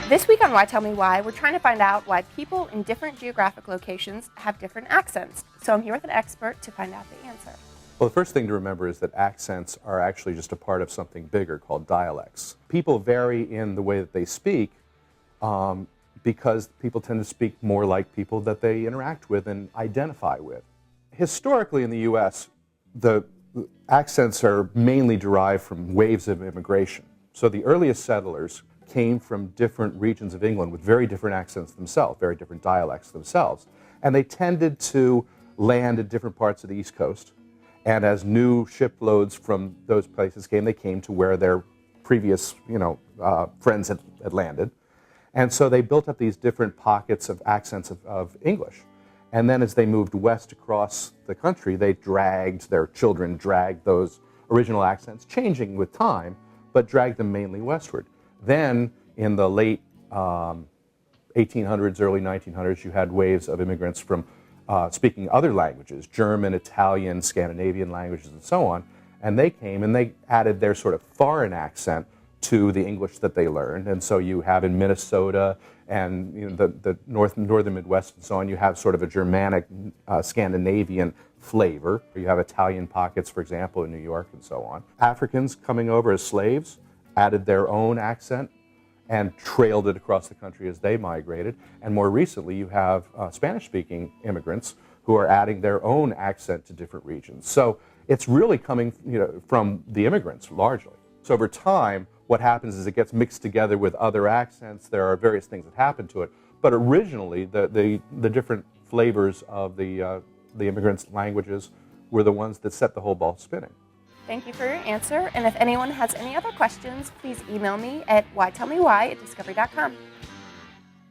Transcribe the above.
This week on Why Tell Me Why, we're trying to find out why people in different geographic locations have different accents. So I'm here with an expert to find out the answer. Well, the first thing to remember is that accents are actually just a part of something bigger called dialects. People vary in the way that they speak because people tend to speak more like people that they interact with and identify with. Historically in the U.S., the accents are mainly derived from waves of immigration. So the earliest settlers came from different regions of England with very different accents themselves, very different dialects themselves. And they tended to land at different parts of the East Coast. And as new shiploads from those places came, they came to where their previous, friends had landed. And so they built up these different pockets of accents of English. And then as they moved west across the country, their children dragged those original accents, changing with time, but dragged them mainly westward. Then in the late 1800s, early 1900s, you had waves of immigrants from speaking other languages, German, Italian, Scandinavian languages, and so on. And they came and they added their sort of foreign accent to the English that they learned. And so you have in Minnesota and the northern Midwest and so on, you have sort of a Germanic, Scandinavian flavor. You have Italian pockets, for example, in New York and so on. Africans coming over as slaves added their own accent and trailed it across the country as they migrated. And more recently, you have Spanish-speaking immigrants who are adding their own accent to different regions. So it's really coming from the immigrants, largely. So over time, what happens is it gets mixed together with other accents. There are various things that happen to it. But originally, the different flavors of the immigrants' languages were the ones that set the whole ball spinning. Thank you for your answer. And if anyone has any other questions, please email me at whytellmewhy@discovery.com.